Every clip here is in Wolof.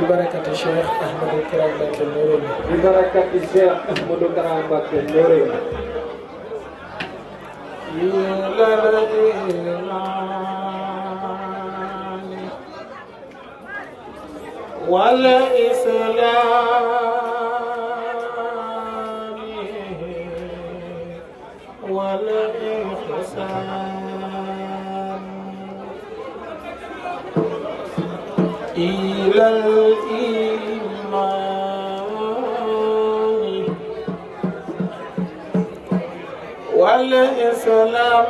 ببركة الشيخ أحمد الكرام باكر نورين ببركة الشيخ أحمد الكرام باكر نورين إلى الإيمان والإسلام والإحسان إلى الإيمان والإسلام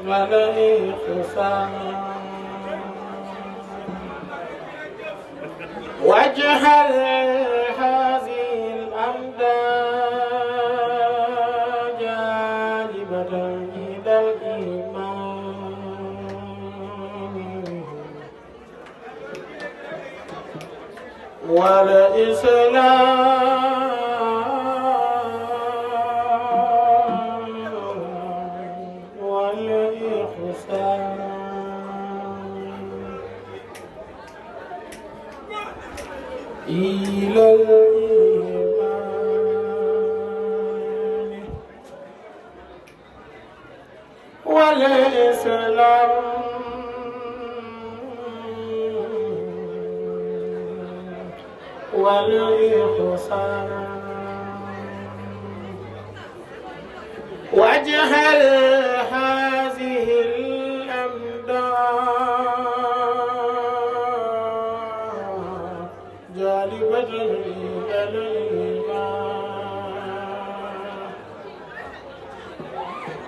والإحسان واجعل هذه الأمداد جالبة إلى الإيمان والإسلام والإحسان إلى الإيمان والإسلام والإحسان واجعل هذه الأمداد جالبة إلى الإيمان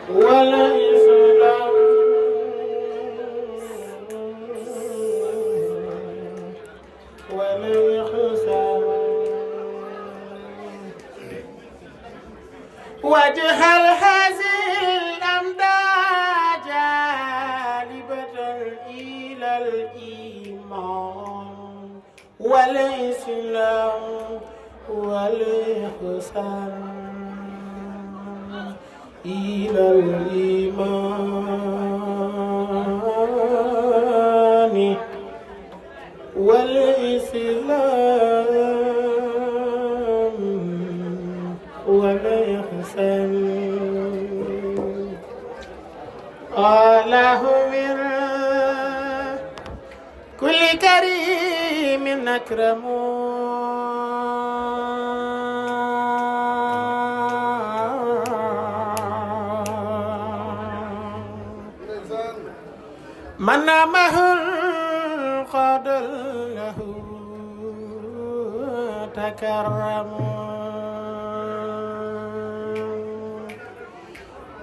والإسلام والإحسان واجعل هذه الأمداد جالبة إلى الإيمان والإسلام والإحسان إلى الإيمان والإسلام والإحسان الله من كل كريم أكرم من نامه القدر له تكرم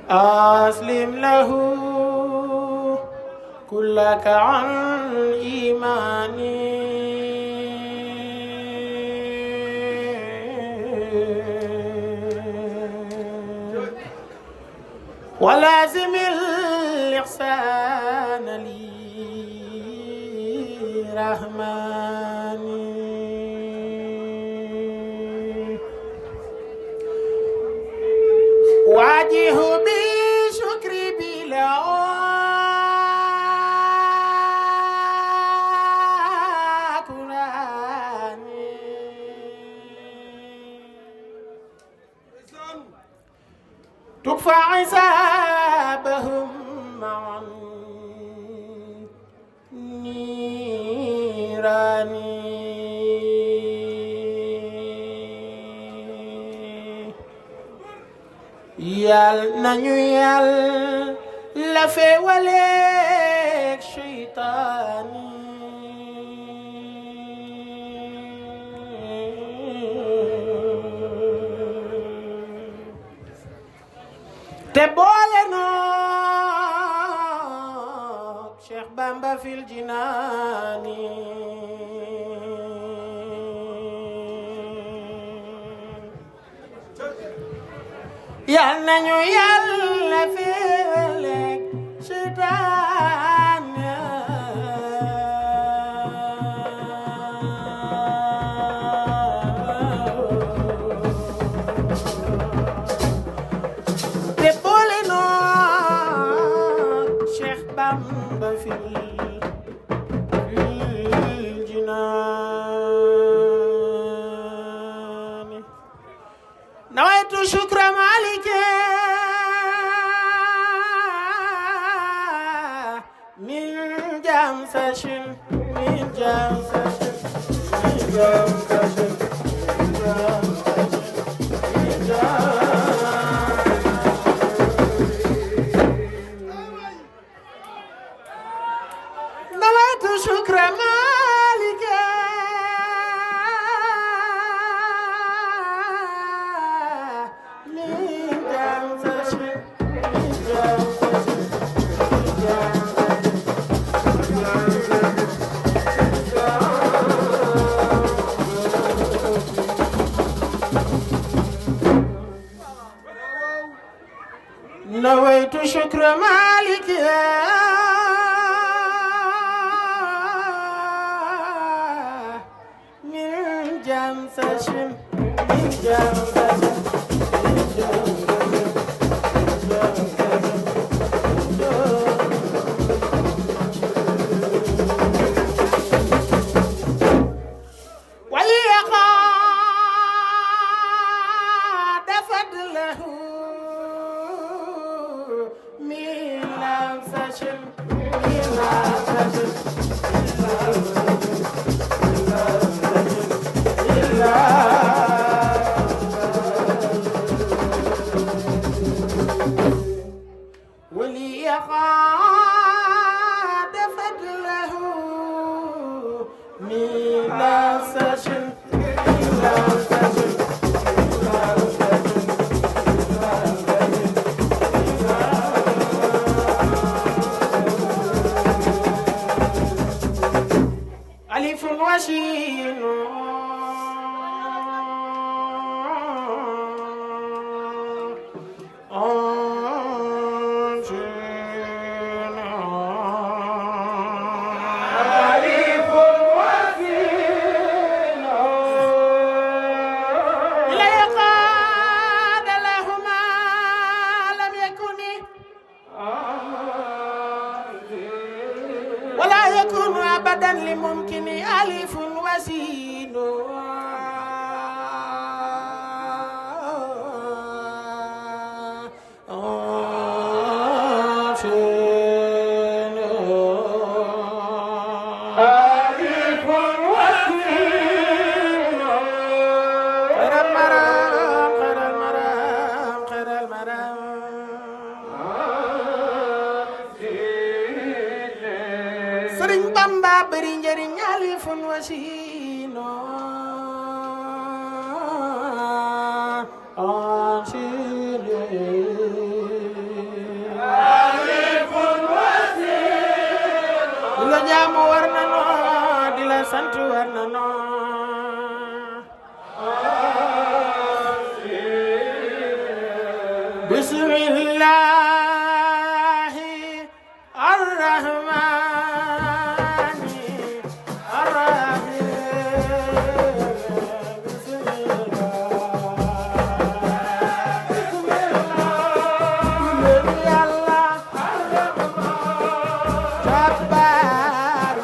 أسلم له كلك عن إيماني ولازم الإحسان لي رحماني واجه بشكر بلا قراني تكفى عذابهم معا نيراني يال نانيو يال لا في وليك شيطاني تبولنا شيخ بامبا في الجنان يال نانيو يال في وليك شيطان Bamba fil شكر مالك من جامسة من جامسة من جامسة نويت شكر مالك من جامسة من جامسة نويت شكر مالك من جامسة من جامسة وليقاد فضله من لمسة من لمسة وليقاد فضله من لمسة من لمسة ألف وشين ألف وشين ليقاد لهما لم يكن ولا يكون أبدا لممكن ألف وسين ألف وسين خير المرام خير المرام خير المرام Sëriñ Bamba bari njariñ Alif wasiin Alif wasiin di la jaamu war na noo di la sant war na noo bismillahi arrahmani arrahim bismillah yàlla jabbar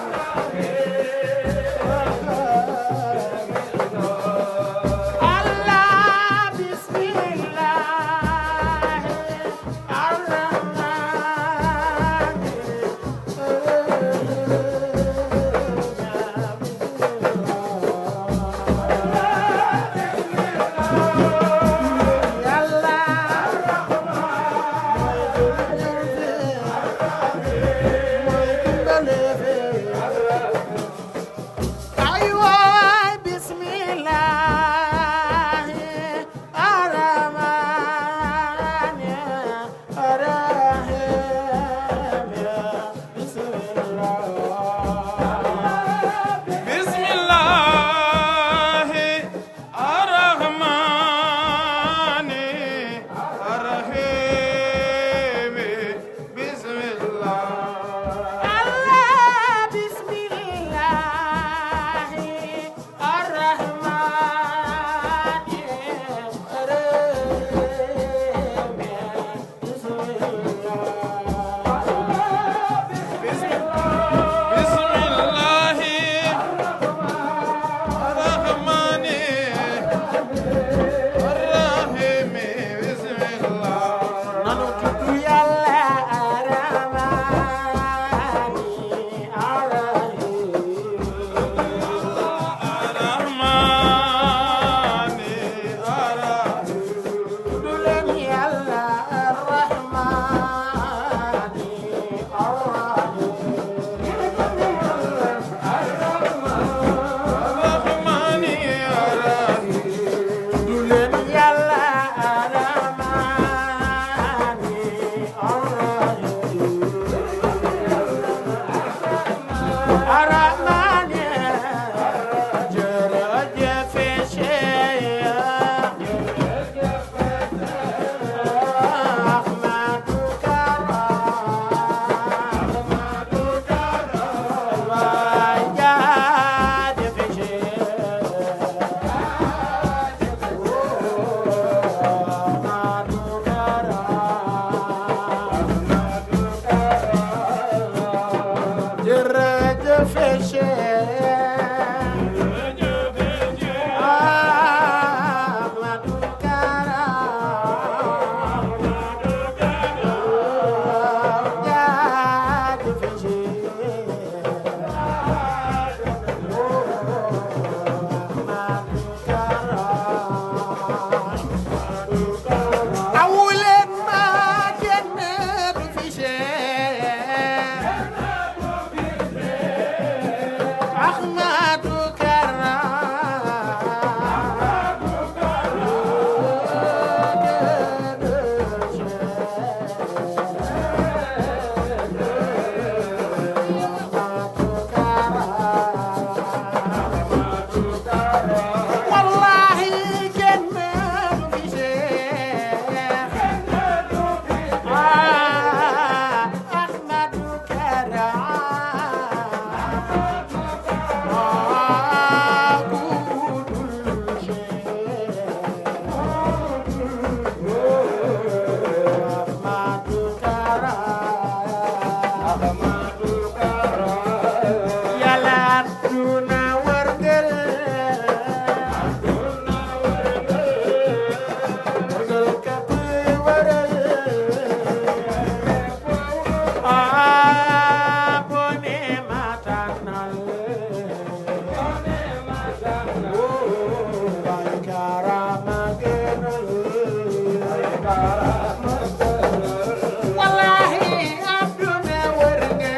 yàlla àdduna wërngël wërngël képp wëral boo nee ma tànnal bay karama gënal wallahi àdduna wërngël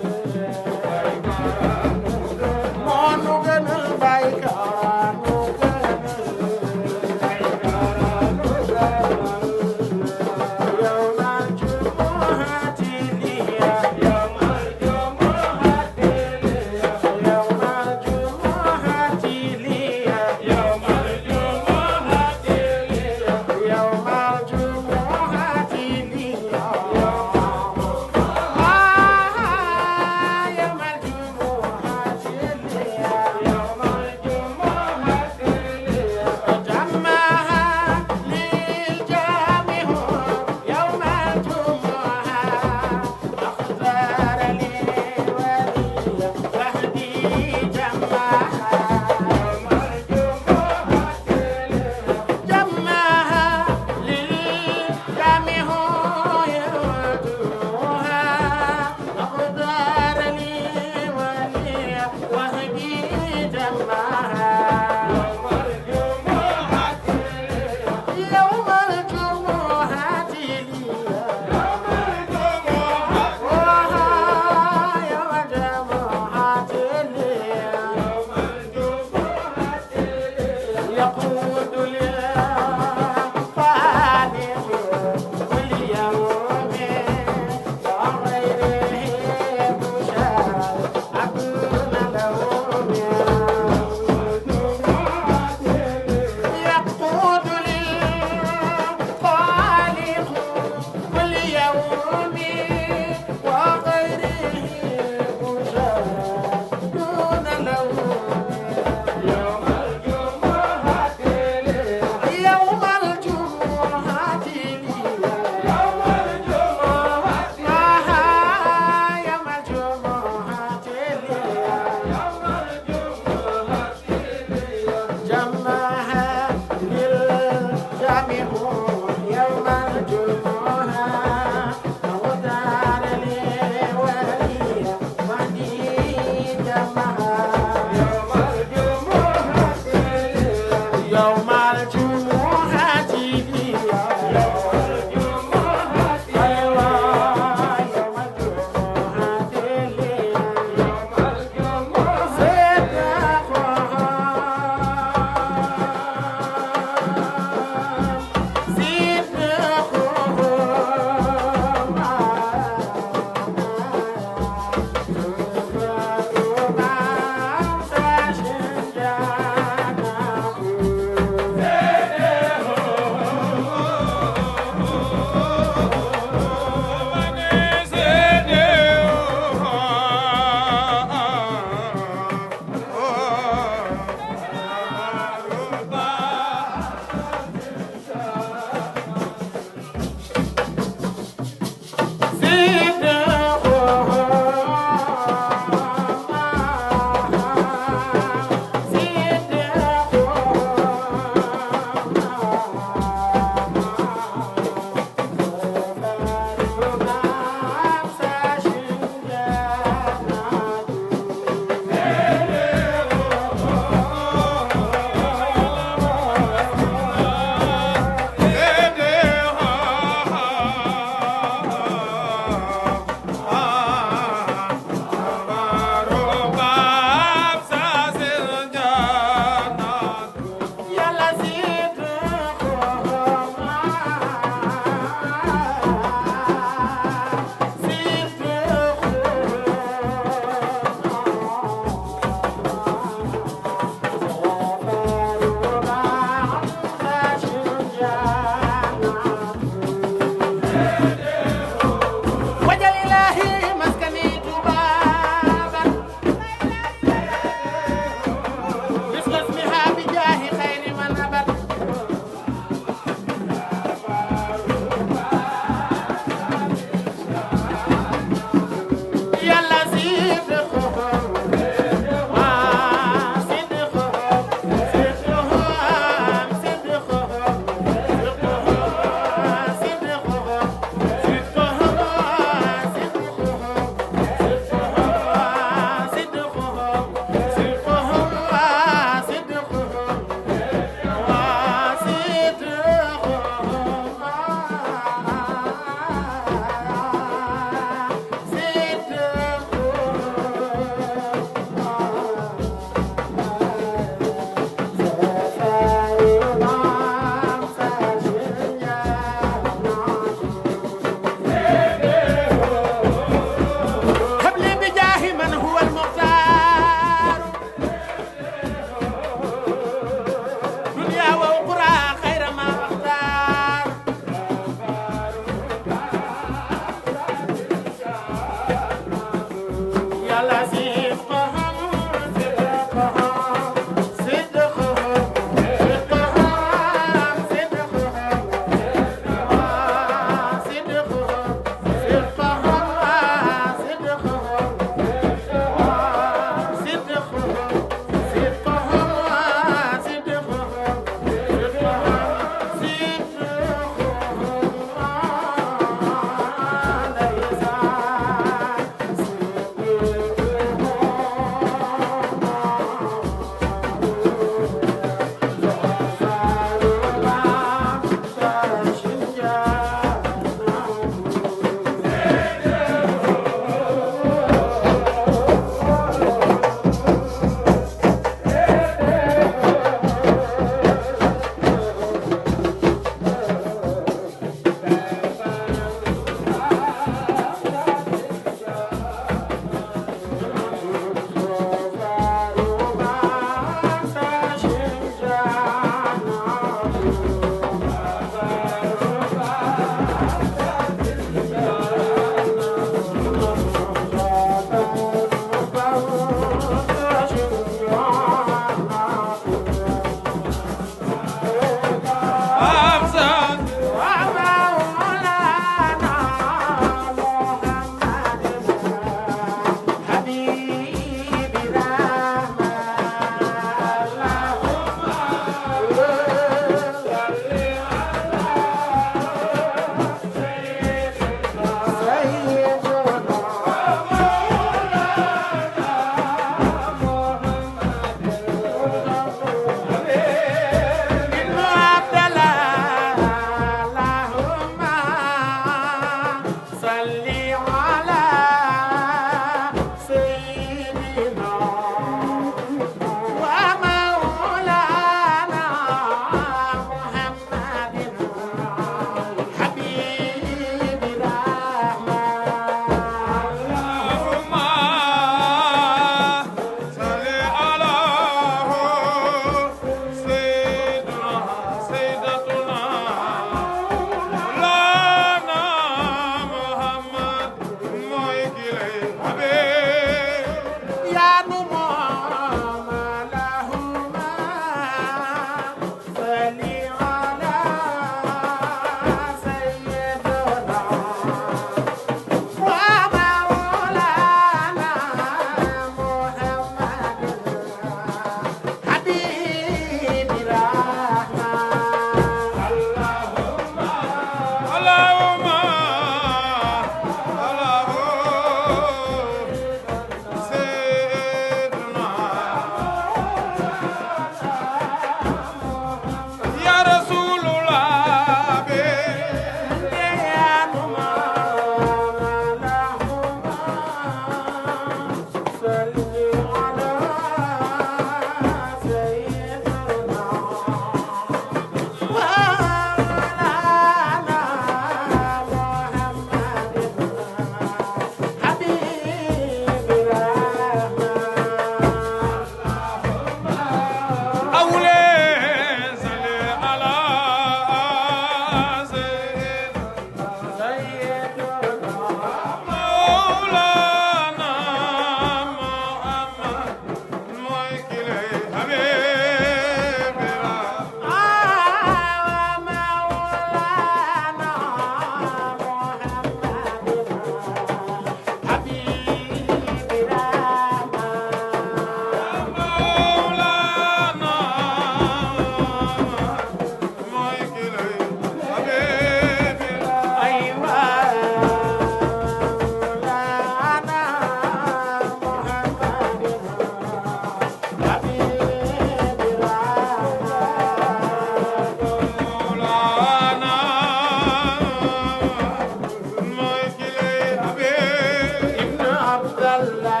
Yeah.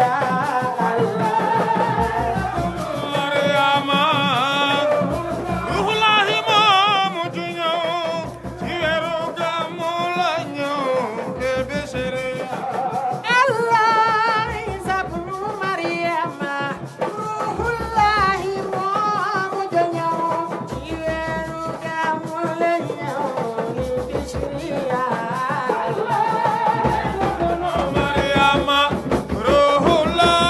ya Allah Mariama ruhulahi moomu ju ñëw ci weeru gàmmu la ñëw de Bichri Allah Isa bnu Maryama ruhullahi moomu ju ñëw ci weeru gàmmu la ñëw de Bichri ya Allah Mariama ruhulahi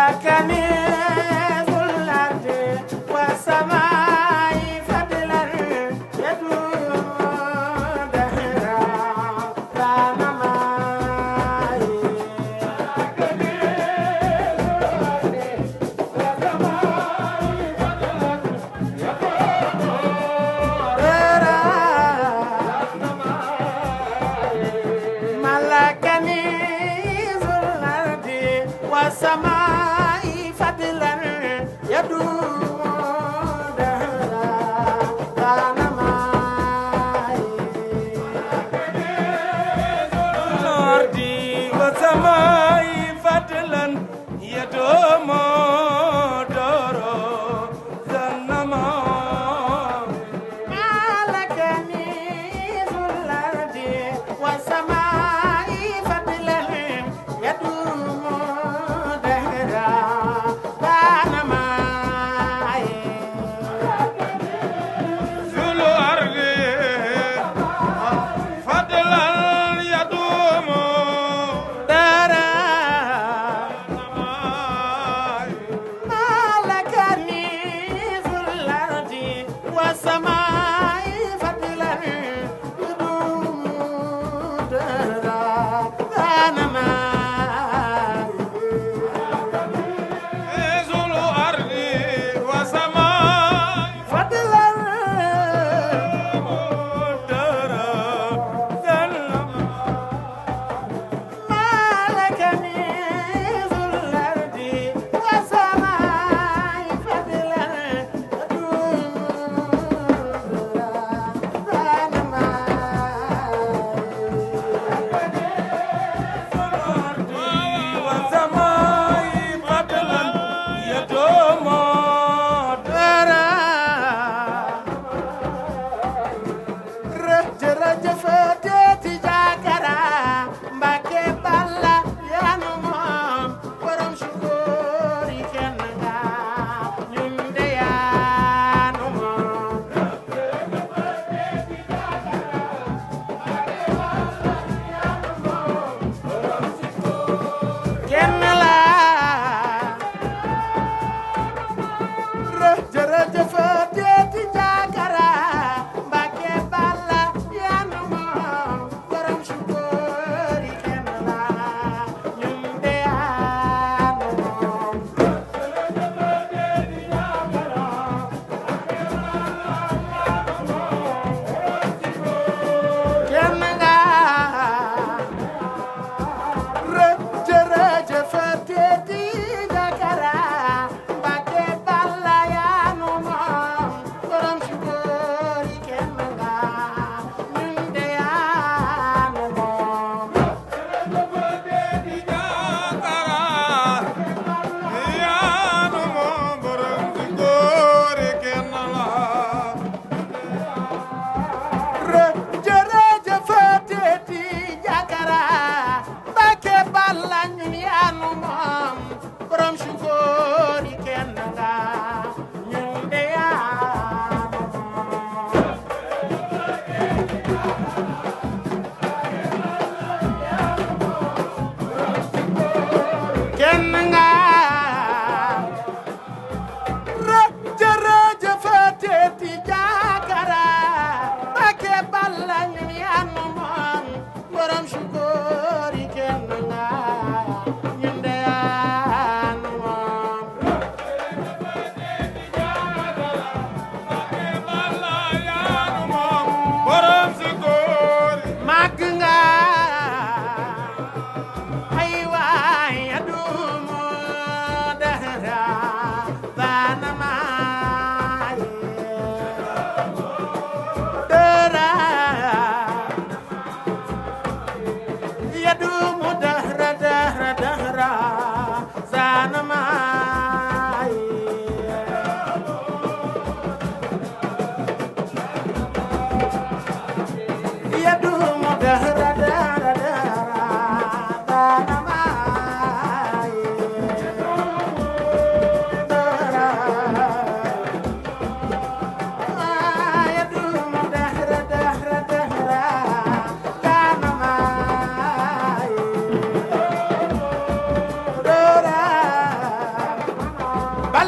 كنيز الأرض والسماء فضلا يدوم دهرا كان معي ملكني ذو الأرض والسماء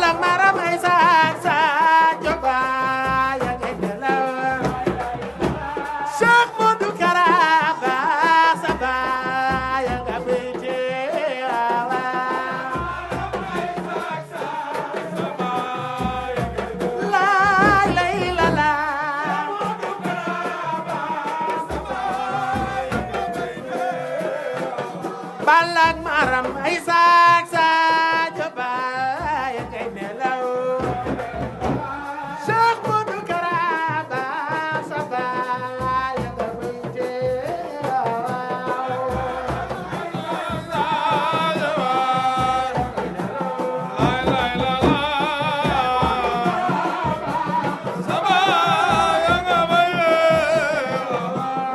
Bala maram ay sa joba ya ngay nelaw Cheikh Modou Kara ba sa ba ya nga bété Balak maram ay sa joba ya ngay nelaw Cheikh Modou Kara ba sa ba ya nga bété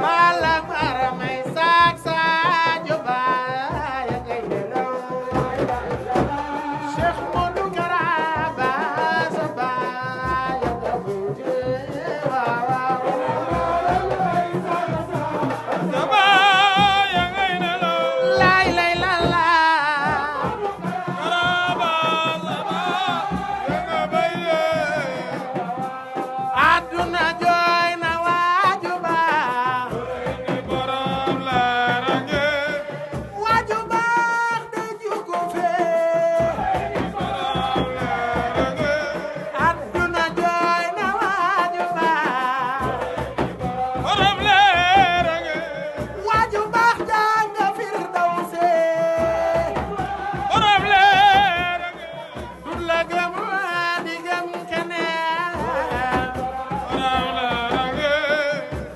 Balak maram ay sa joba ya ngay nelaw Cheikh Modou Kara ba sa ba ya nga bété lay lay la la aduna jooy na waaju baax waaju baax de jugu fee aduna jooy na waaju baax waaju baax jàng firdawse dut la gëm di gëm keneen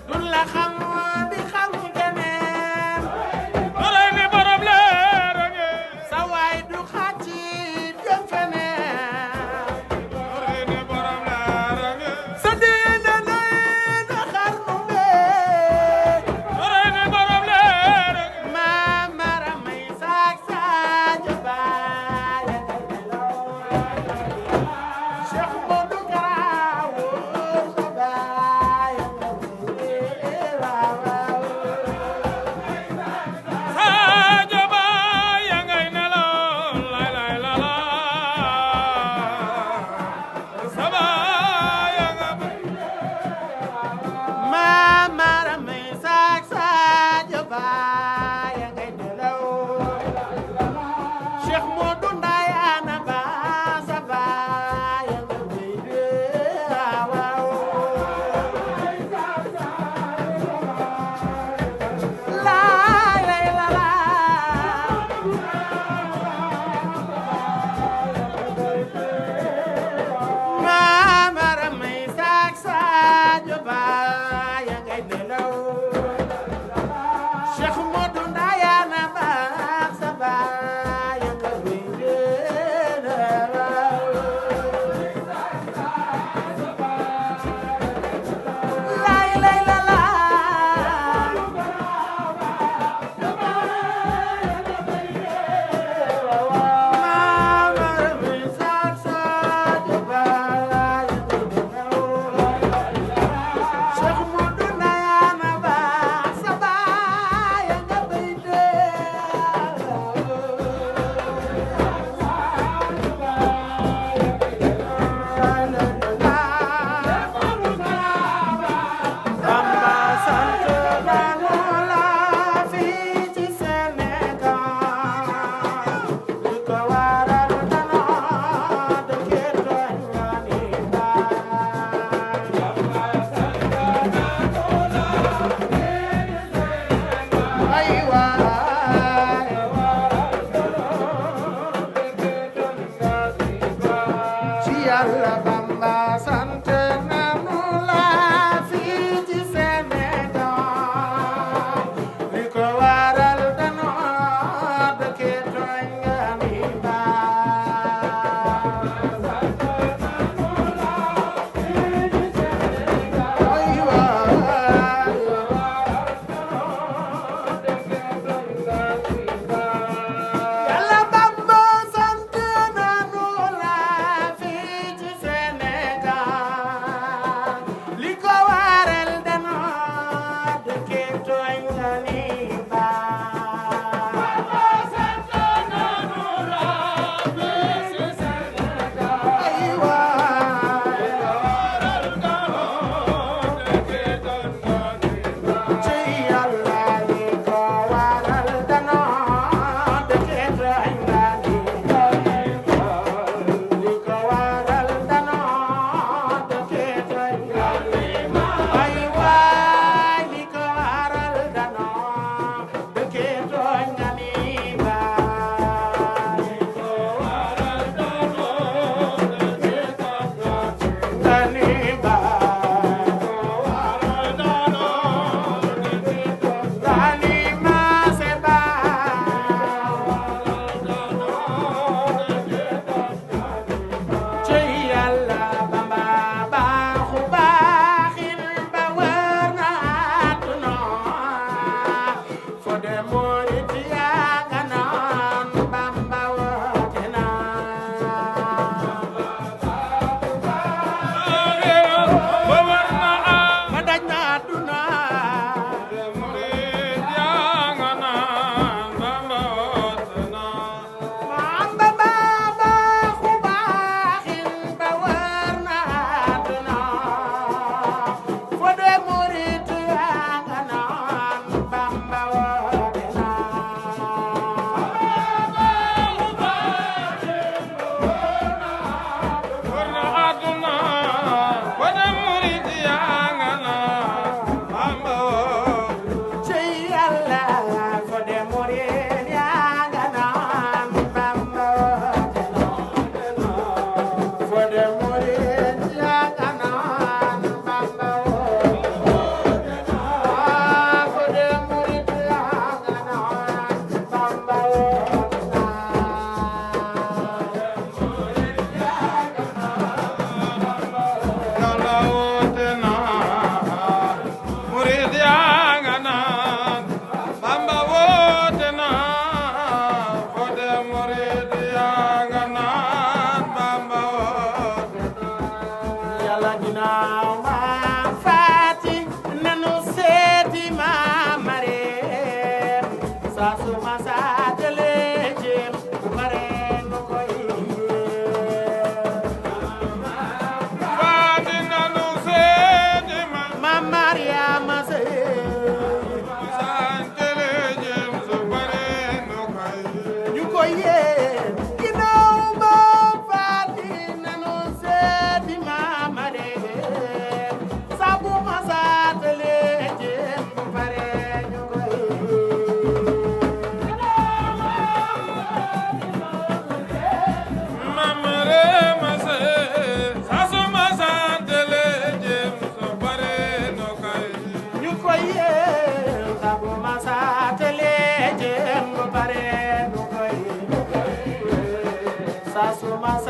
dut la xam di xam keneen sa waay du xàcci jëm feneen sa diine nay na xarnu bee maa mara may saak saajo baay ya ngay nelaw Cheikh Modou Kara woo sa baay ya nga bété waaw maa mara may saak saajo baay ya ngay nelaw Cheikh Modou Ndayane ba sa baay ya nga bété waaw lay lay la la maa mara may saak saajo baay ya ngay nelaw Cheikh Modou Ndayane ba sa baay ya nga bété lay lay la la maa mara may saak saajo baay ya ngay nelaw Cheikh Modou Ndayane ba sa baay ya nga bété Bamba sant nañu la fii ci Sénégal li ko waral danoo dëkkee tooñ nga ni ay waay ci Yàlla Bamba sant nañu la fii ci Sénégal li ko waral danoo dëkkee tooñ nga ni ay waay Yàlla Bamba sant nañu la fii ci Sénégal li ko waral danoo dëkkee tooñ nga ni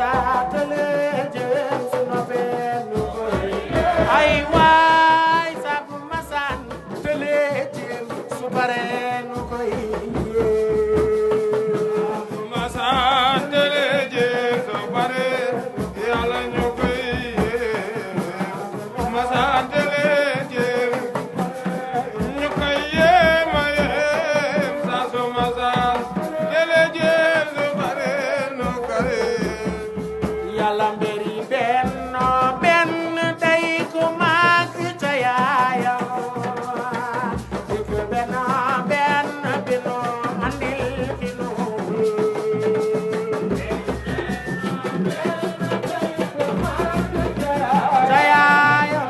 saatale jëm su noppee nu koy ay waay sabu masaan tale jëm su paree nu koy masaan tale jëm su paree yàlla ñu koy masaan tale jëm ñu koy yéema yéem saa su masaan tale jëm su paree nu koy yàlla mbiri benn benn day ku màgg ca yaayam dëgg benn benn bi nu andil ki nu ca yaayam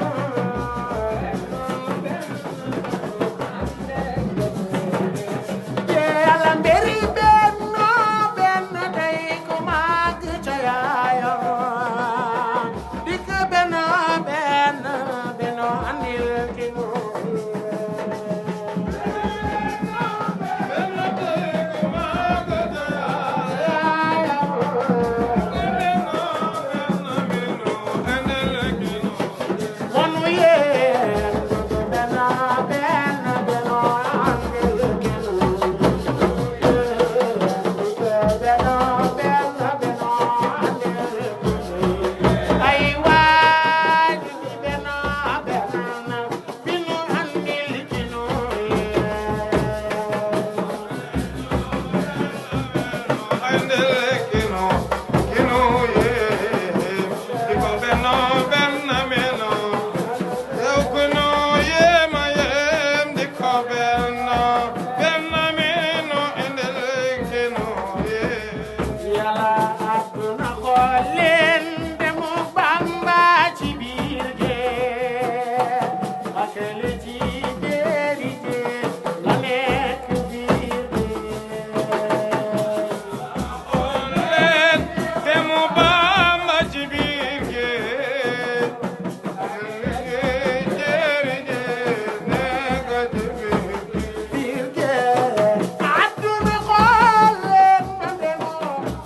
yàlla mbiri benn benn day ku màgg ca yaayam dikk benn benn bi nu andil ki nu wonu yéen benn benn bi nu andil ki nu ay waay benn benn bi nu andil ki nu yàlla àdduna xool leen demu Bamba ci biir géej ak li ci biiri géej la nekk biir biir géej àdduna xool leen demu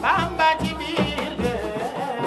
Bamba ci biir géej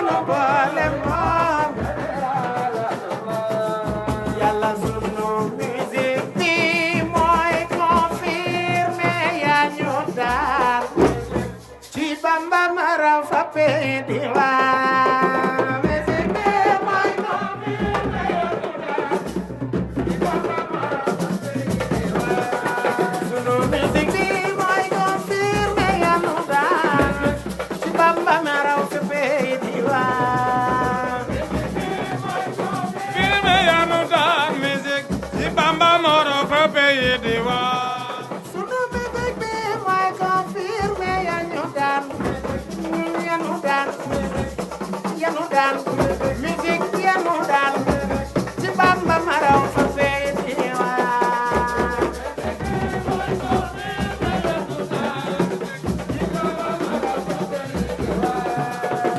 nu boole moom yàlla sunu musique bi mooy confirmé yaa ñu daal ci Bamba ma raw fa pay di waa musique bi mooy confirmé yaa ñu daal ci Bamba ma raw fa pay di waa sunu musique bi mooy confirmé yaa ñu daal ci Bamba ma raw fa pay di waa firme yanu daan musique ci Bamba moro fa pays di waa sunu musique bi mooy confirmé yaa ñu daan yanu daan yanu daan musique yanu daan ci Bamba ma raw fa pay di waa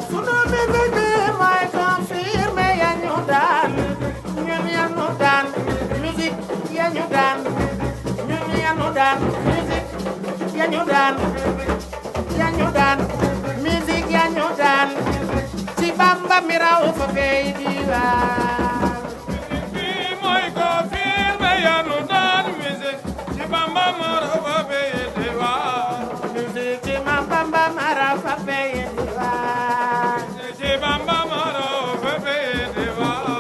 sunu musique bi mooy confirmé yaa ñu daan ñun yanu daan musique yaa ñu daan ñun yanu daan musique yaa ñu daan musique yaa ñu daan ci Bamba mi raw fa pay di waa bi mooy ko firme yanu daan musique ci Bamba moro fa pays di waa musique ci ma Bamba ma raw fa pay di waa ci Bamba moro fa pays di waa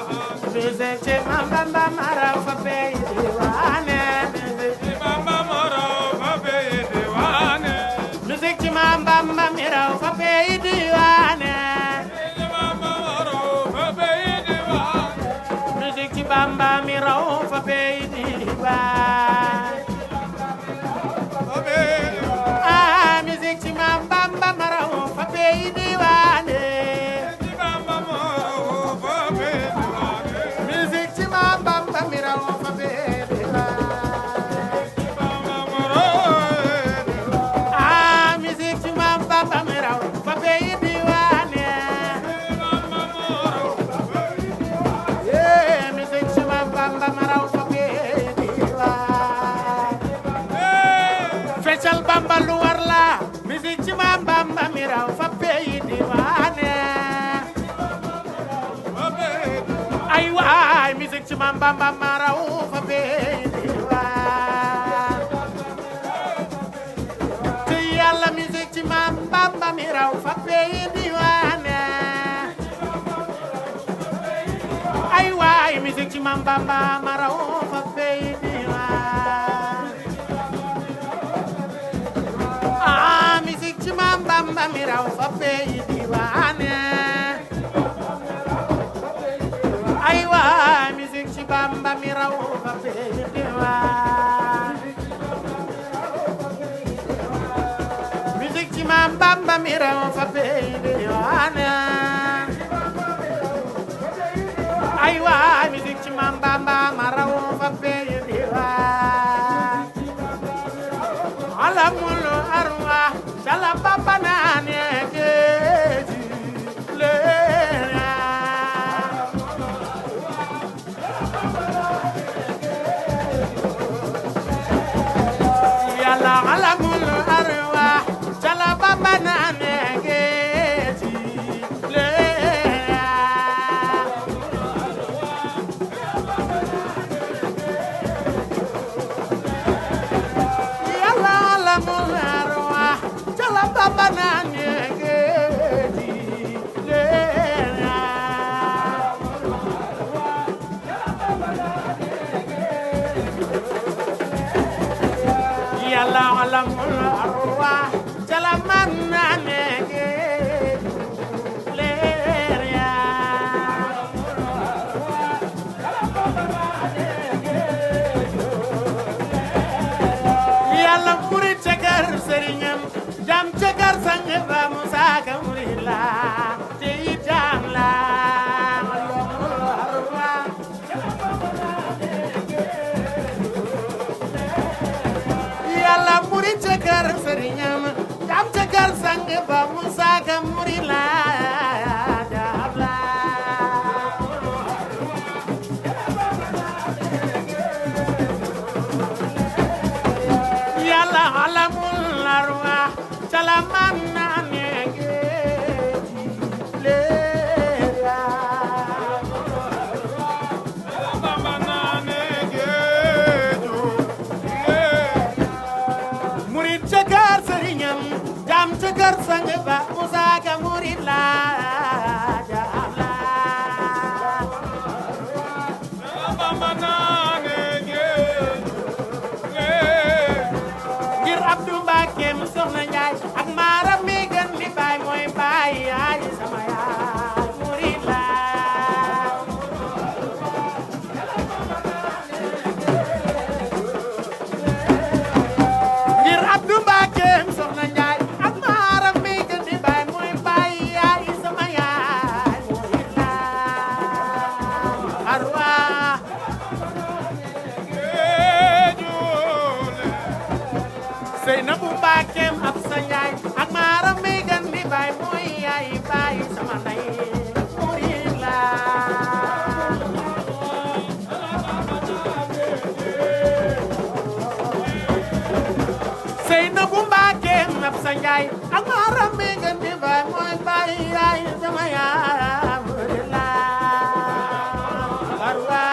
musique ci ma Bamba ma raw fa pay di waa ne musique ci Bamba moro fa pays di waa ne musique ci ma Bamba mi raw fa pay di waa ne ci Bamba moro fa pays di waa musique ci Bamba mi raw fa pay di waa fa pays di waa ah musique ci ma Bamba ma raw fa pay di waa ne ci Bamba moro fa pays di waa musique ci ma Bamba mi raw fa pay di waa Bamba moro ah musique ci ma Bamba mi raw fa pay di waa ne Bamba moro yeah musique ci ma Bamba ma raw fa pay di waa feccal Bamba lu war la musique ci ma Bamba mi raw fa pay di waa ne ay waay musique ci ma Bamba ma raw fa pay di waa te yàlla musique ci ma Bamba mi raw fa pay di waa ne ay waay musique ci ma Bamba ma raw fa pay di waa ah musique ci ma Bamba mi raw fa pay di waa ne ay waay musique ci Bamba mi raw fa pay di waa musique ci ma Bamba mi raw fa pay di waa ne ay waay musique ci ma Bamba ma raw fa pay di waa alamul arwa cala Bamba naane geeji leena yàlla alamul arwa cala Bamba naane geeji leena yàlla alamul arwa cala Bamba naane geeji leena yàlla alamul arwa cala man naane geeji leena yàlla murit ca kër sëriñam jam ca kër sang ba Musa Ka murit la te it jaam la yàlla murit ca kër sëriñam jam ca kër sang ba Musa Ka murit la jaam la yàlla alamul arwa cala man naane geeji kër sang ba Moussa Ka murid la jaam la Bamba naane géej ngir Abdou Mbakem soxna Njaay ak maaram mi gën li baay mooy baay yaay sama yaay murid la ngir Abdou Mbakem soxna Njaay ak maaram mi gën li baay mooy baay yaay sama yaay murid la arwa Seynabu Mbakem ab sa Njaay ak maaram mi gën li baay mooy yaay baay sama ndey murid la Seynabu Mbakem ab sa Njaay ak maaram mi gën li baay mooy baay yaay sama yaay murid la arwa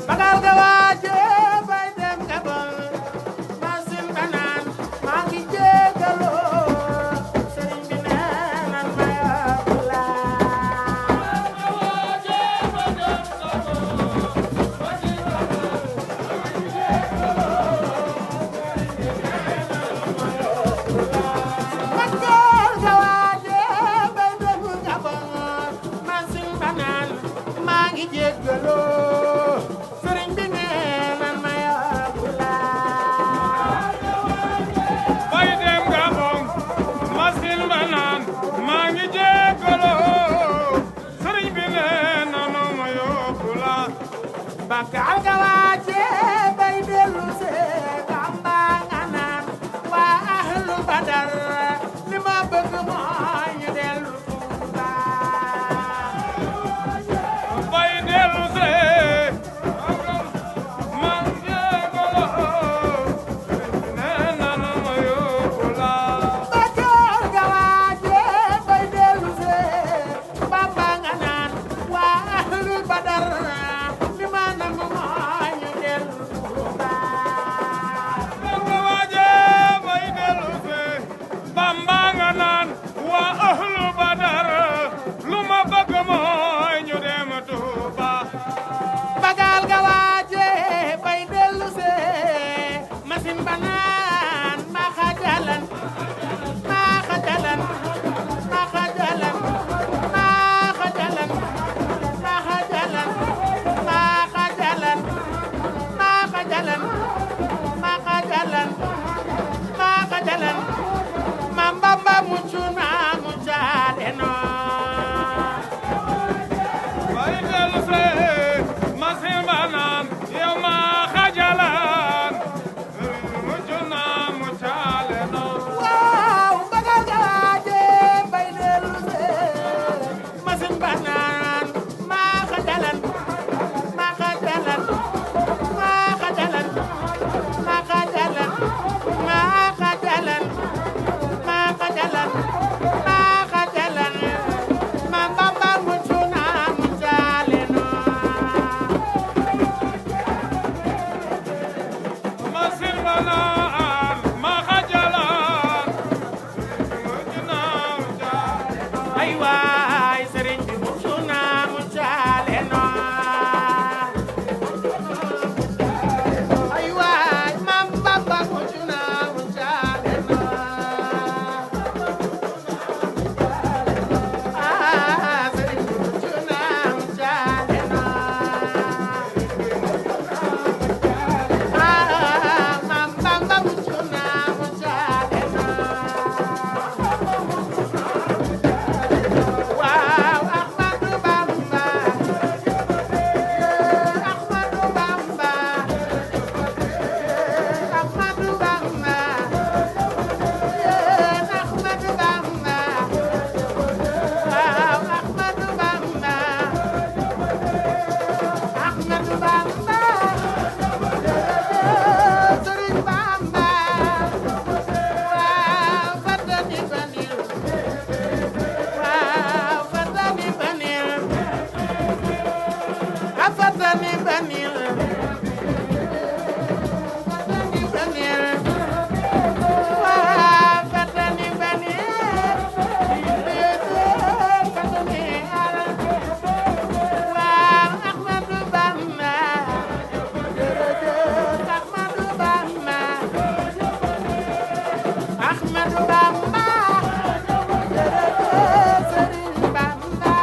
bagal ga waaje bay dem Gabon masin banaan maa ngi jégaloo sëriñ bi neenan ma yóbbu la Ahmadou Bamba jërëjëf Serigne Bamba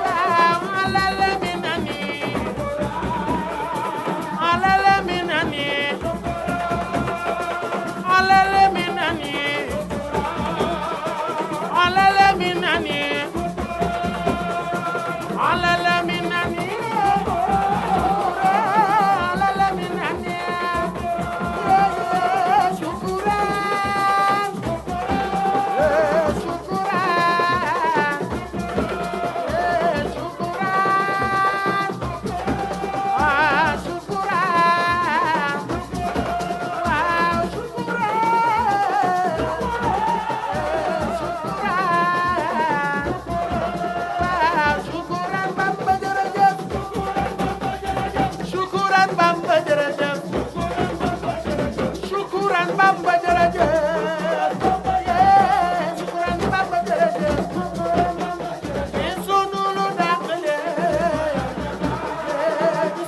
waaw alal mi nani alal mi nani alal mi nani alal mi nani alal mi nani alal mi nani shukran shukran shukran ah shukran waaw shukran shukran Bamba jërëjëf shukran Bamba jërëjëf shukran Bamba jërëjëf shukran Bamba jërëjëf sunu lu dàqale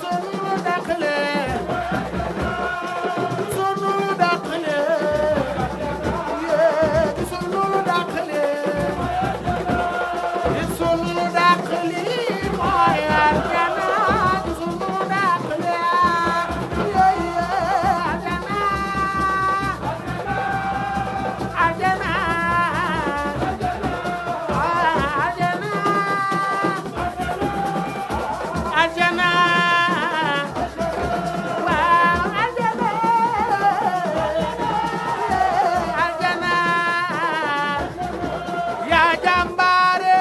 sunu lu dàqale sunu lu dàqale sunu lu dàqale sunu dàqali mooy aljana sunu dàqali aljana aljana aljana aljana waaw aljana aljana yaa jàmbaare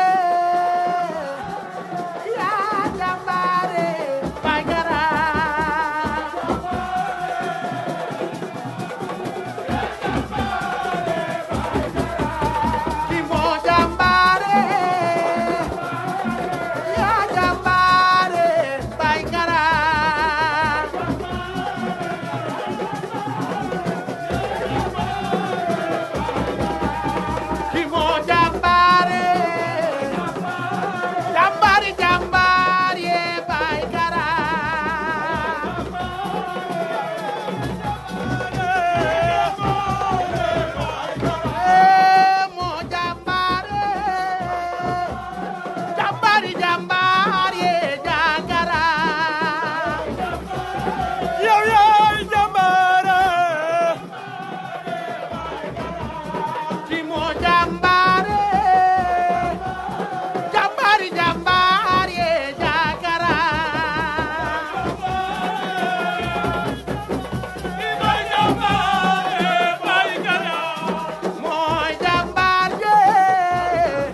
yaa jàmbaare Baygara ki moo jàmbaare yaa jàmbaare Baygara ki moo jàmbaare jàmbaari jàmbaar yee Baygara moo jàmbaare jàmbaari jàmbaar yee Jagara yow yaay jàmbaare ki moo jàmbaare jàmbaari jàmbaar yee Jagara mooy jàmbaar yee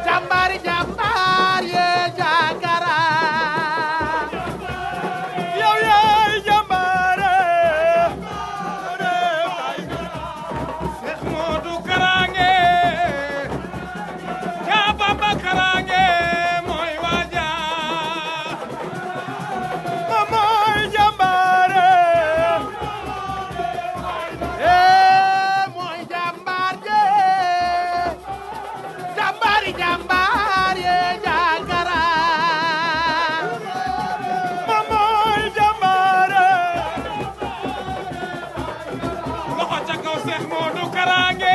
jàmbaari jàmbaar yee Jagara yow yaay jàmbaare Seex Moodu Karange yaa Bamba Karange mooy waaja mooy jàmbaare mooy jàmbaar yee jàmbaari jàmbaar yee Jagara mooy jàmbaare loxo ca kaw Seex Moodu Karange